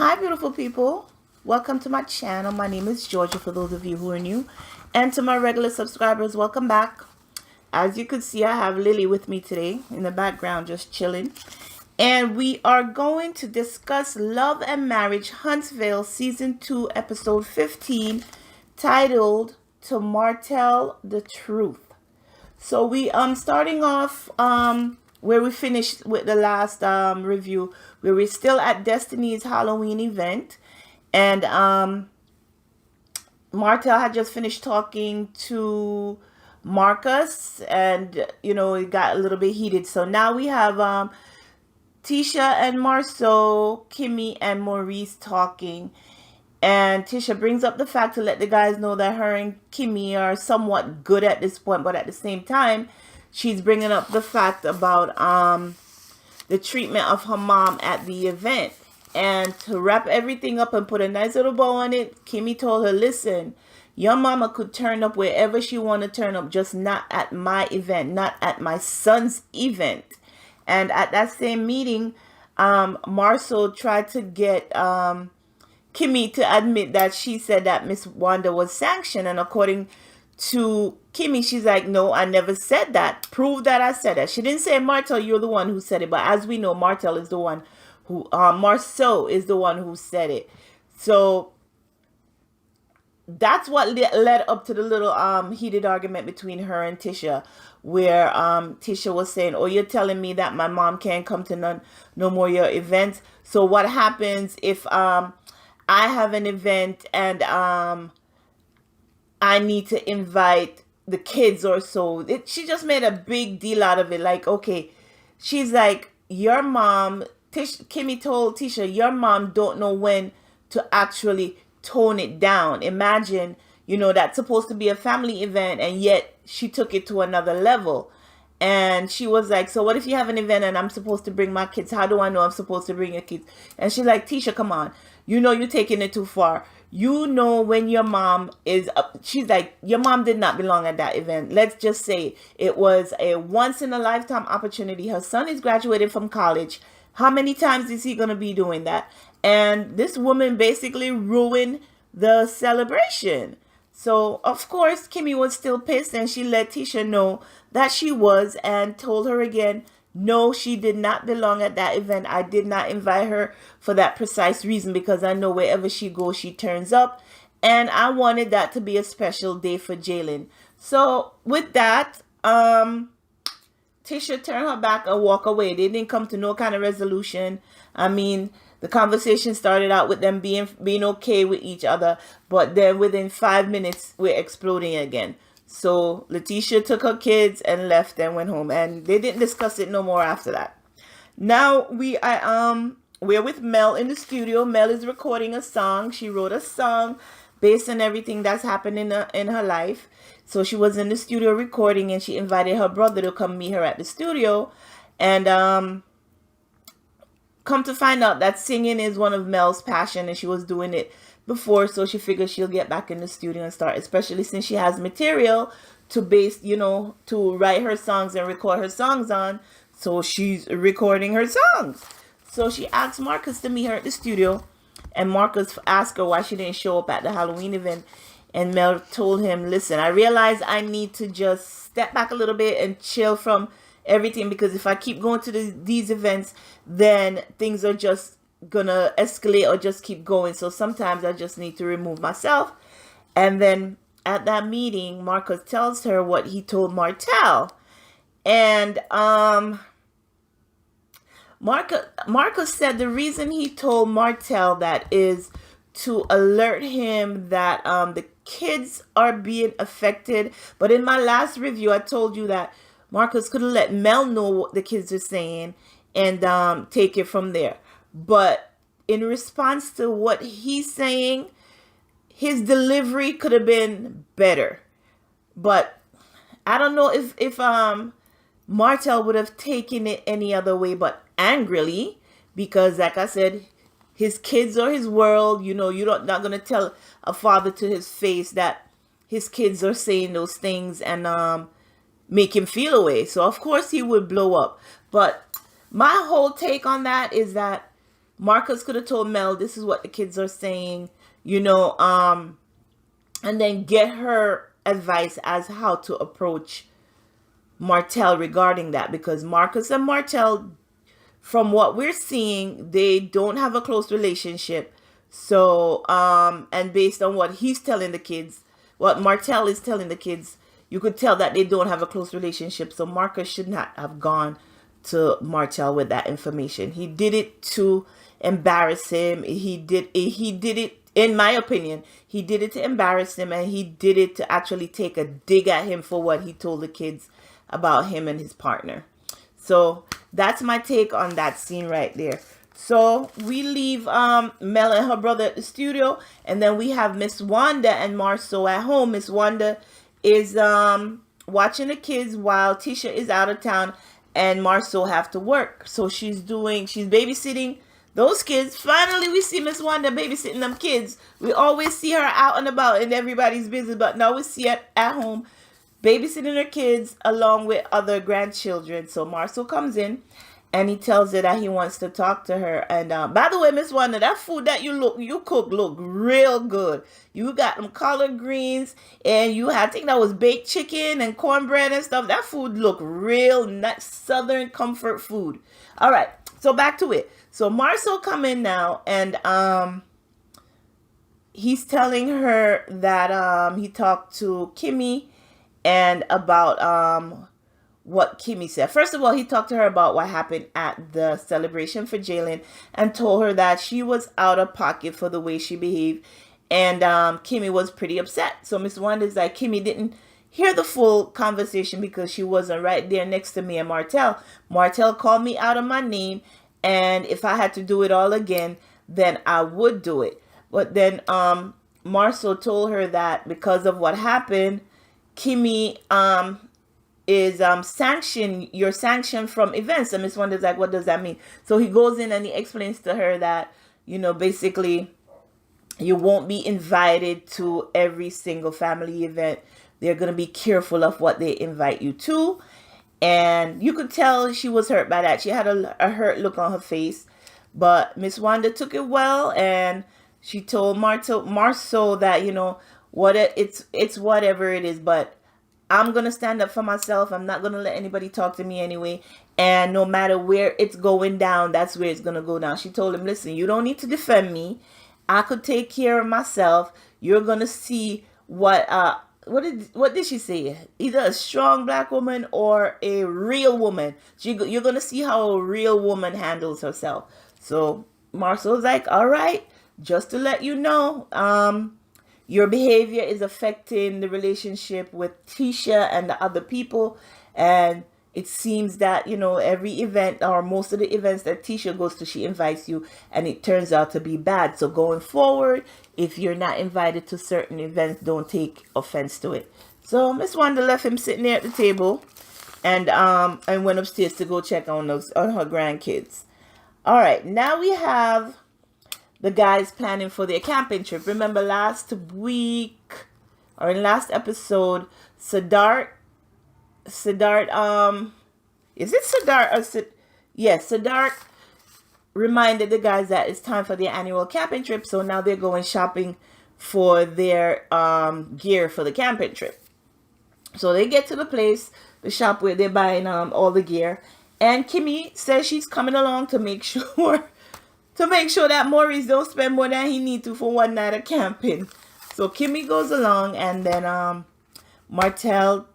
Hi, beautiful people. Welcome to my channel. My name is Georgia, for those of you who are new. And to my regular subscribers, welcome back. As you can see, I have Lily with me today in the background, just chilling. And we are going to discuss Love and Marriage Huntsville, Season 2, Episode 15, titled To Martell The Truth. So we starting off where we finished with the last review, where we're still at Destiny's Halloween event, and Martell had just finished talking to Marcus, and it got a little bit heated. So now we have Tisha and Marsau, Kimmie and Maurice talking. And Tisha brings up the fact to let the guys know that her and Kimmie are somewhat good at this point, but at the same time, she's bringing up the fact about the treatment of her mom at the event. And to wrap everything up and put a nice little bow on it, Kimmie told her, listen, your mama could turn up wherever she want to turn up, just not at my event, not at my son's event. And at that same meeting, Marsau tried to get Kimmie to admit that she said that Miss Wanda was sanctioned. And according to Kimmie, she's like, no, I never said that. Prove that I said that. She didn't say, Martell, you're the one who said it. But as we know, Martell is the one who, Marsau is the one who said it. So that's what led up to the little heated argument between her and Tisha, where Tisha was saying, oh, you're telling me that my mom can't come to no more your events. So what happens if I have an event and I need to invite the kids or so? She just made a big deal out of it. Like, okay, she's like, your mom, Kimmie told Tisha, your mom don't know when to actually tone it down. Imagine, that's supposed to be a family event, and yet she took it to another level. And she was like, so what if you have an event and I'm supposed to bring my kids? How do I know I'm supposed to bring your kids? And she's like, Tisha, come on. You're taking it too far. When your mom is up. She's like, your mom did not belong at that event. Let's just say it was a once in a lifetime opportunity. Her son is graduated from college. How many times is he going to be doing that? And this woman basically ruined the celebration. So, of course, Kimmie was still pissed, and she let Tisha know that she was, and told her again, no, she did not belong at that event. I did not invite her for that precise reason, because I know wherever she goes, she turns up, and I wanted that to be a special day for Jalen. So, with that, Tisha turned her back and walked away. They didn't come to no kind of resolution. I mean, the conversation started out with them being okay with each other, but then within 5 minutes, we're exploding again. So Latisha took her kids and left and went home, and they didn't discuss it no more after that. Now we're with Mel in the studio. Mel is recording a song. She wrote a song based on everything that's happened in her life. So she was in the studio recording, and she invited her brother to come meet her at the studio, and come to find out that singing is one of Mel's passion, and she was doing it before, so she figures she'll get back in the studio and start, especially since she has material to to write her songs and record her songs on. So she's recording her songs. So she asked Marcus to meet her at the studio, and Marcus asked her why she didn't show up at the Halloween event. And Mel told him, listen, I realize I need to just step back a little bit and chill from everything, because if I keep going to these events, then things are just gonna escalate or just keep going. So sometimes I just need to remove myself. And then at that meeting, Marcus tells her what he told Martell. And Marcus said the reason he told Martell that is to alert him that the kids are being affected. But in my last review, I told you that Marcus could have let Mel know what the kids are saying and take it from there. But in response to what he's saying, his delivery could have been better. But I don't know if Martell would have taken it any other way but angrily, because like I said, his kids are his world. You're not going to tell a father to his face that his kids are saying those things and make him feel away. So of course he would blow up. But my whole take on that is that Marcus could have told Mel, this is what the kids are saying, and then get her advice as how to approach Martell regarding that, because Marcus and Martell, from what we're seeing, they don't have a close relationship. So, and based on what he's telling the kids, what Martell is telling the kids, you could tell that they don't have a close relationship. So Marcus should not have gone to Martell with that information. He did it to embarrass him. He did it, in my opinion, he did it to embarrass him, and he did it to actually take a dig at him for what he told the kids about him and his partner. So that's my take on that scene right there. So we leave Mel and her brother at the studio, and then we have Miss Wanda and Marsau at home. Miss Wanda is watching the kids while Tisha is out of town and Marsau have to work. So she's babysitting those kids. Finally, we see Miss Wanda babysitting them kids. We always see her out and about in everybody's business, but now we see her at home babysitting her kids along with other grandchildren. So Marsau comes in and he tells her that he wants to talk to her. And by the way, Miss Wanda, that food that you cook look real good. You got them collard greens, and I think that was baked chicken and cornbread and stuff. That food looked real nice, southern comfort food. All right, so back to it. So Marsau come in now, and he's telling her that he talked to Kimmie and about what Kimmie said. First of all, he talked to her about what happened at the celebration for Jalen and told her that she was out of pocket for the way she behaved. And Kimmie was pretty upset. So Miss Wanda's like, Kimmie didn't hear the full conversation because she wasn't right there next to me and Martell. Martell called me out of my name, and if I had to do it all again, then I would do it. But then Marsau told her that because of what happened, Kimmie is you're sanctioned from events. And Miss Wanda's like, what does that mean? So he goes in and he explains to her that, basically you won't be invited to every single family event. They're going to be careful of what they invite you to. And you could tell she was hurt by that. She had a hurt look on her face. But Miss Wanda took it well, and she told Marsau that, it's whatever it is, but I'm going to stand up for myself. I'm not going to let anybody talk to me anyway. And no matter where it's going down, that's where it's going to go down. She told him, listen, you don't need to defend me. I could take care of myself. You're going to see what did she say? Either a strong black woman or a real woman. You're going to see how a real woman handles herself. So Marsau's like, all right, just to let you know, your behavior is affecting the relationship with Tisha and the other people. And it seems that, every event or most of the events that Tisha goes to, she invites you, and it turns out to be bad. So going forward, if you're not invited to certain events, don't take offense to it. So Miss Wanda left him sitting there at the table and went upstairs to go check on her grandkids. All right, now we have the guys planning for their camping trip. Remember last week, or in last episode, Cedarric, is it Cedarric or yes, Cedarric reminded the guys that it's time for their annual camping trip. So now they're going shopping for their gear for the camping trip. So they get to the shop where they're buying all the gear, and Kimmie says she's coming along to make sure that Maurice don't spend more than he need to for one night of camping. So Kimmie goes along, and then Martell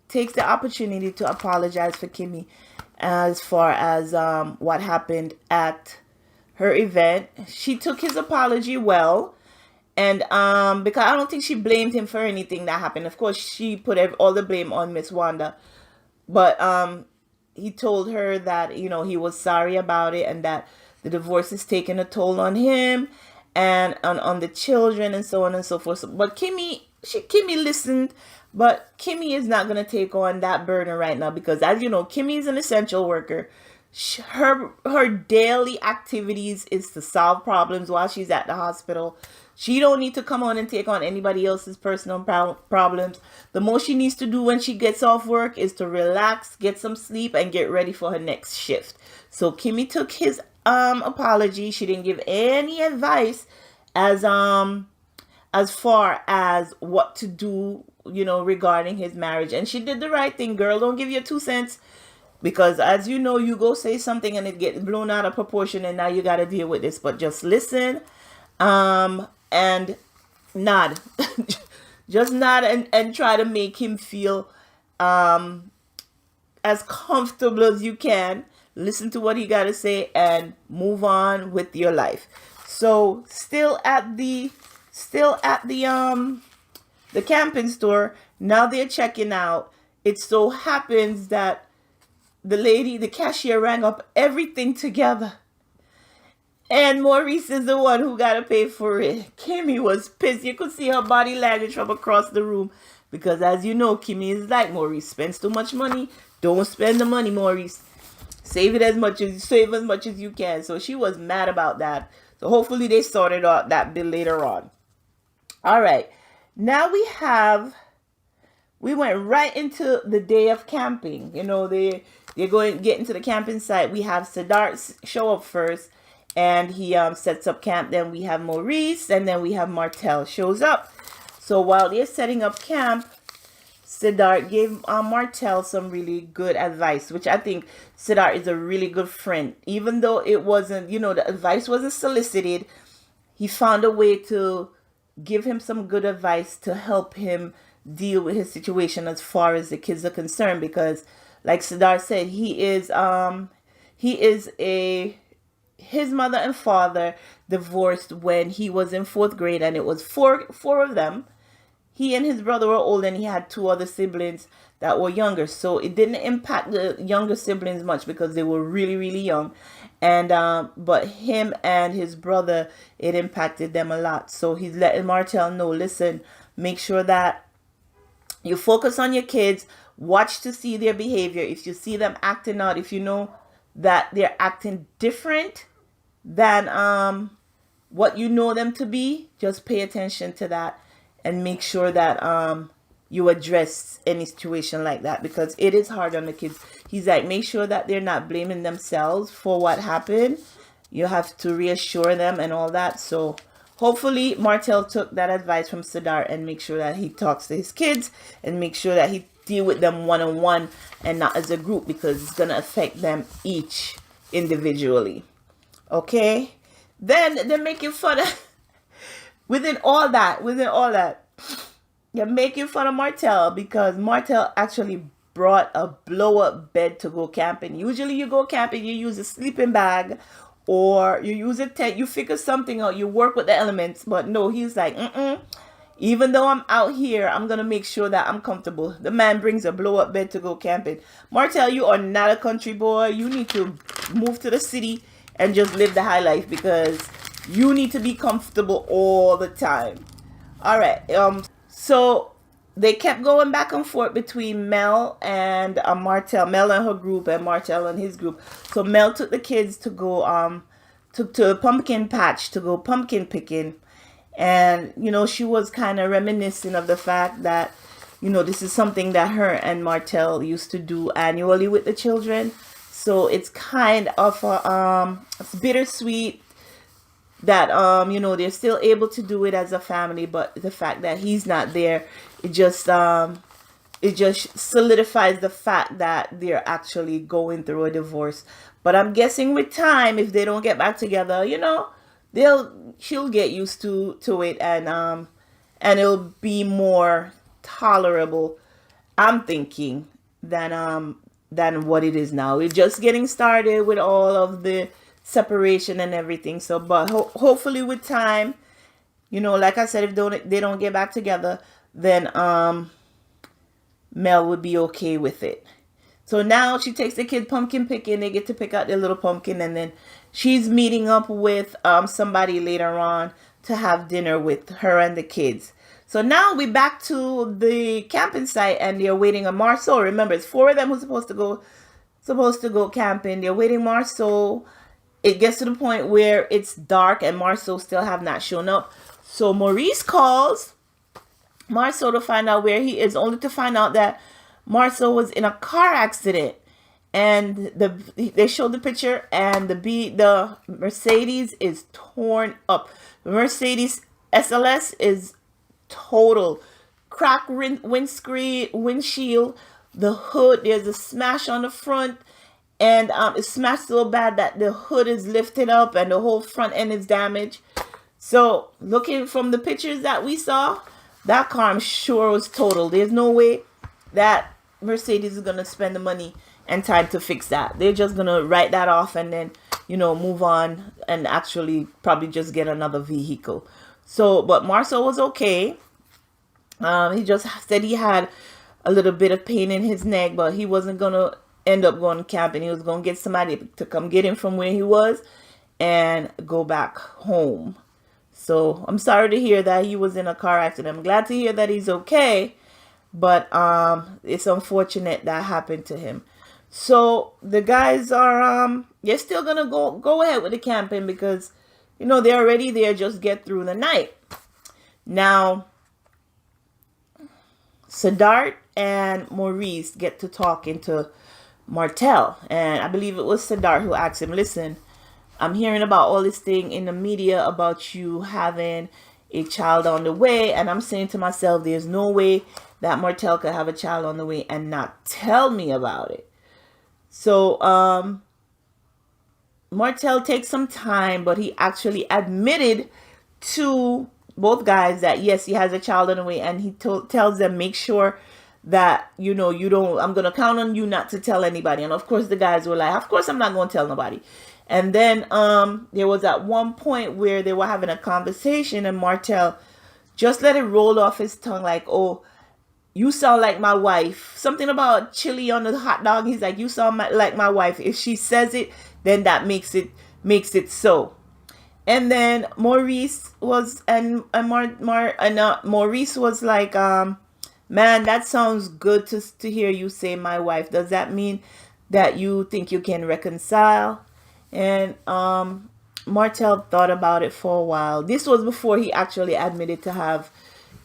takes the opportunity to apologize for Kimmie as far as what happened at her event. She took his apology well, and because I don't think she blamed him for anything that happened. Of course, she put all the blame on Miss Wanda, but he told her that he was sorry about it, and that the divorce is taking a toll on him and on the children and so on and so forth. But Kimmie listened, but Kimmie is not going to take on that burden right now, because as you know, Kimmie is an essential worker. Her daily activities is to solve problems while she's at the hospital. She don't need to come on and take on anybody else's personal problems. The most she needs to do when she gets off work is to relax, get some sleep, and get ready for her next shift. So Kimmie took his apology. She didn't give any advice as as far as what to do, regarding his marriage. And she did the right thing. Girl, don't give your 2 cents, because as you know, you go say something and it gets blown out of proportion, and now you got to deal with this. But just listen, and nod. Just nod, and try to make him feel as comfortable as you can. Listen to what he got to say and move on with your life. So still at the camping store. Now they're checking out. It so happens that the cashier, rang up everything together. And Maurice is the one who got to pay for it. Kimmie was pissed. You could see her body language from across the room. Because as you know, Kimmie is like, Maurice spends too much money. Don't spend the money, Maurice. Save as much as you can. So she was mad about that. So hopefully they sorted out that bill later on. All right. Now we went right into the day of camping. They're going to get into the camping site. We have Cedarric show up first, and he sets up camp. Then we have Maurice, and then we have Martell shows up. So while they're setting up camp, Cedarric gave Martell some really good advice, which I think Cedarric is a really good friend. Even though it wasn't, the advice wasn't solicited, he found a way to give him some good advice to help him deal with his situation as far as the kids are concerned. Because, like Cedarric said, his mother and father divorced when he was in 4th grade, and it was four of them. He and his brother were old, and he had 2 other siblings that were younger. So it didn't impact the younger siblings much because they were really, really young. And but him and his brother, it impacted them a lot. So he's letting Martell know, listen, make sure that you focus on your kids. Watch to see their behavior. If you see them acting out, if you know that they're acting different than what you know them to be, just pay attention to that. And make sure that you address any situation like that, because it is hard on the kids. He's like, make sure that they're not blaming themselves for what happened. You have to reassure them and all that. So hopefully Martell took that advice from Cedarric and make sure that he talks to his kids and make sure that he deal with them one-on-one and not as a group, because it's going to affect them each individually. Okay? Then they're making fun of... Within all that, you're making fun of Martell because Martell actually brought a blow-up bed to go camping. Usually you go camping, you use a sleeping bag or you use a tent, you figure something out, you work with the elements. But no, he's like, even though I'm out here, I'm going to make sure that I'm comfortable. The man brings a blow-up bed to go camping. Martell, you are not a country boy. You need to move to the city and just live the high life, because you need to be comfortable all the time. All right. So they kept going back and forth between Mel and Martell. Mel and her group and Martell and his group. So Mel took the kids to go to a pumpkin patch to go pumpkin picking. And, she was kind of reminiscing of the fact that, this is something that her and Martell used to do annually with the children. So it's kind of it's bittersweet that they're still able to do it as a family, but the fact that he's not there, it just solidifies the fact that they're actually going through a divorce. But I'm guessing with time, if they don't get back together, she'll get used to it, and it'll be more tolerable, I'm thinking, than what it is now. We're just getting started with all of the separation and everything. So, but hopefully with time, like I said, if they don't get back together, then Mel would be okay with it. So now she takes the kid pumpkin picking. They get to pick out their little pumpkin, and then she's meeting up with somebody later on to have dinner with her and the kids. So now we back to the camping site, and they're waiting on Marsau. Remember, it's 4 of them who's supposed to go camping. They're waiting Marsau. It gets to the point where it's dark and Marsau still have not shown up. So Maurice calls Marsau to find out where he is, only to find out that Marsau was in a car accident. and they showed the picture, and the Mercedes is torn up. The Mercedes SLS is total crack windshield. The hood, there's a smash on the front, and it's smashed so bad that the hood is lifted up and the whole front end is damaged. So looking from the pictures that we saw, that car I'm sure was total. There's no way that Mercedes is gonna spend the money and time to fix that. They're just gonna write that off and then, move on and actually probably just get another vehicle. So, but Marsau was okay. He just said he had a little bit of pain in his neck, but he wasn't gonna end up going camping. He was gonna get somebody to come get him from where he was and go back home. So I'm sorry to hear that he was in a car accident. I'm glad to hear that he's okay, but it's unfortunate that happened to him. So the guys are they're still gonna go ahead with the camping because they're already there. Just get through the night. Now Cedarric and Maurice get to talking to Martell, and I believe it was Cedarric who asked him, listen, I'm hearing about all this thing in the media about you having a child on the way, and I'm saying to myself, there's no way that Martell could have a child on the way and not tell me about it. So Martell takes some time, but he actually admitted to both guys that yes, he has a child on the way, and he tells them, make sure that you don't, I'm gonna count on you not to tell anybody. And of course the guys were like, of course I'm not gonna tell nobody. And then there was at one point where they were having a conversation, and Martell just let it roll off his tongue like, oh, you sound like my wife. Something about chili on the hot dog. He's like, you sound like my wife. If she says it, then that makes it so. And then Maurice was Maurice was like, man, that sounds good to hear you say my wife. Does that mean that you think you can reconcile? And Martell thought about it for a while. This was before he actually admitted to have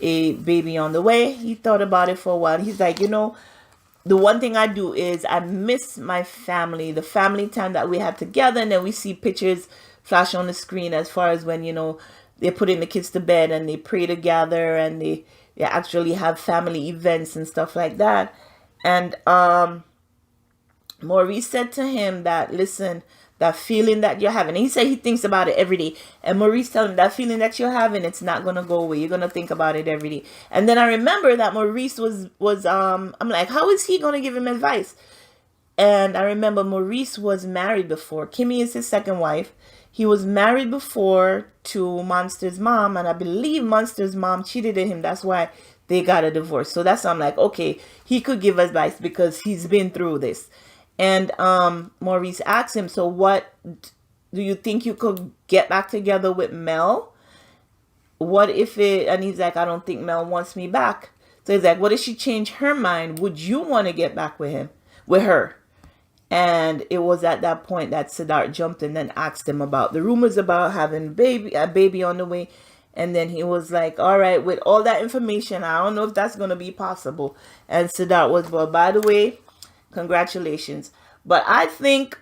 a baby on the way. He thought about it for a while. He's like, the one thing I do is I miss my family, the family time that we had together. And then we see pictures flash on the screen as far as when, they're putting the kids to bed and they pray together and they actually have family events and stuff like that. And Maurice said to him that, listen, that feeling that you're having, and he said he thinks about it every day. And Maurice told him that feeling that you're having, it's not going to go away. You're going to think about it every day. And then I remember that Maurice was I'm like, how is he going to give him advice? And I remember Maurice was married before. Kimmie is his second wife. He was married before to Monster's mom, and I believe Monster's mom cheated on him. That's why they got a divorce. So that's why I'm like, okay, he could give advice because he's been through this. And Maurice asked him, so what do you think you could get back together with Mel? What if it, and he's like, I don't think Mel wants me back. So he's like, what if she changed her mind? Would you want to get back with her? And it was at that point that Cedarric jumped in and asked him about the rumors about having a baby on the way. And then he was like, all right, with all that information, I don't know if that's going to be possible. And Cedarric was, well, by the way, congratulations. But I think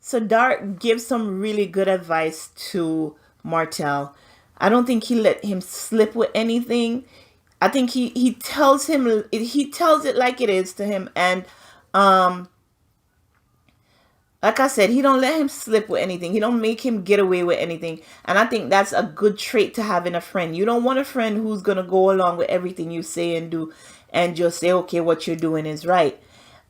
Cedarric gives some really good advice to Martell. I don't think he let him slip with anything. I think he tells it like it is to him. And like I said, he don't let him slip with anything. He don't make him get away with anything. And I think that's a good trait to have in a friend. You don't want a friend who's going to go along with everything you say and do and just say, okay, what you're doing is right.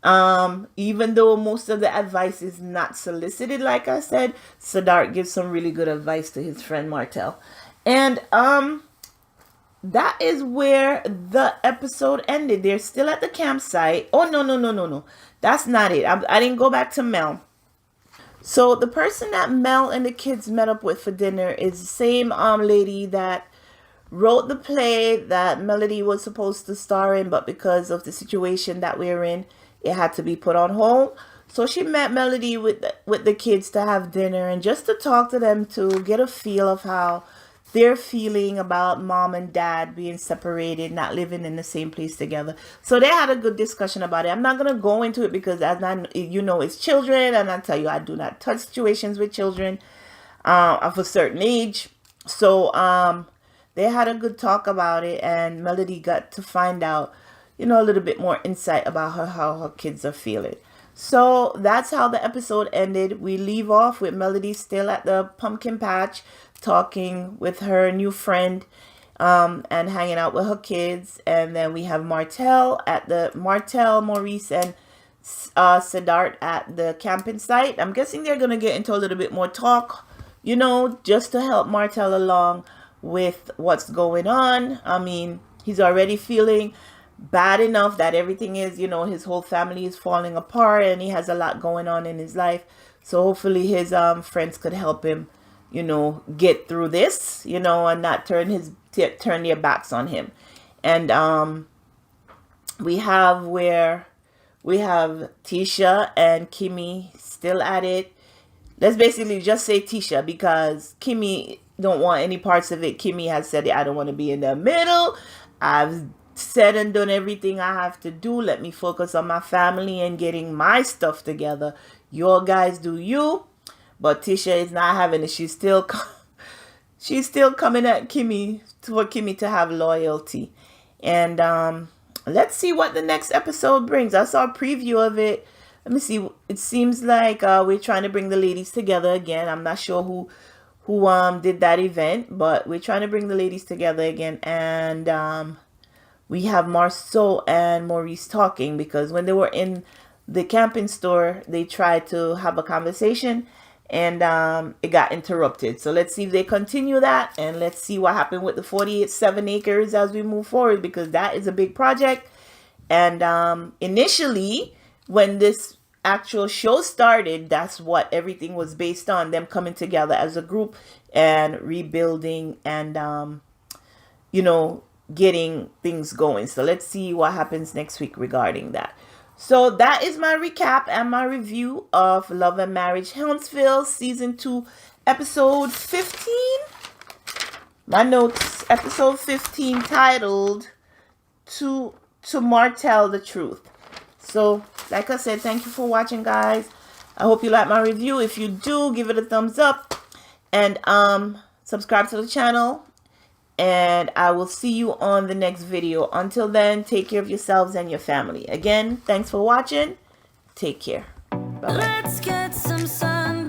Even though most of the advice is not solicited, like I said, Cedarric gives some really good advice to his friend Martell. And that is where the episode ended. They're still at the campsite. Oh, no. That's not it. I didn't go back to Mel. So the person that Mel and the kids met up with for dinner is the same lady that wrote the play that Melody was supposed to star in, but because of the situation that we're in, it had to be put on hold. So she met Melody with the kids to have dinner and just to talk to them, to get a feel of how their feeling about mom and dad being separated, not living in the same place together. So they had a good discussion about it. I'm not gonna go into it because, as I, it's children, and I tell you, I do not touch situations with children of a certain age. So they had a good talk about it, and Melody got to find out, a little bit more insight about how her kids are feeling. So that's how the episode ended. We leave off with Melody still at the pumpkin patch, talking with her new friend, and hanging out with her kids. And then we have Martell, Maurice, and Cedarric at the camping site. I'm guessing they're going to get into a little bit more talk, just to help Martell along with what's going on. I mean, he's already feeling bad enough that everything is, his whole family is falling apart, and he has a lot going on in his life. So hopefully his friends could help him, get through this, and not turn their backs on him. And we have Tisha and Kimmie still at it. Let's basically just say Tisha, because Kimmie don't want any parts of it. Kimmie has said, I don't want to be in the middle. I've said and done everything I have to do. Let me focus on my family and getting my stuff together. You guys do you. But Tisha is not having it. She's still coming at Kimmie, for Kimmie to have loyalty. And let's see what the next episode brings. I saw a preview of it. Let me see. It seems like we're trying to bring the ladies together again. I'm not sure who did that event, but we're trying to bring the ladies together again. And we have Marsau and Maurice talking, because when they were in the camping store, they tried to have a conversation, and it got interrupted. So let's see if they continue that, and let's see what happened with the 47 acres as we move forward, because that is a big project. And initially, when this actual show started, that's what everything was based on, them coming together as a group and rebuilding and getting things going. So let's see what happens next week regarding that. So that is my recap and my review of Love and Marriage Huntsville season 2 episode 15. My notes, episode 15, titled to Martell the Truth. So like I said, thank you for watching, guys. I hope you like my review. If you do, give it a thumbs up and subscribe to the channel. And I will see you on the next video. Until then, take care of yourselves and your family. Again, thanks for watching. Take care. Bye-bye. Let's get some sun.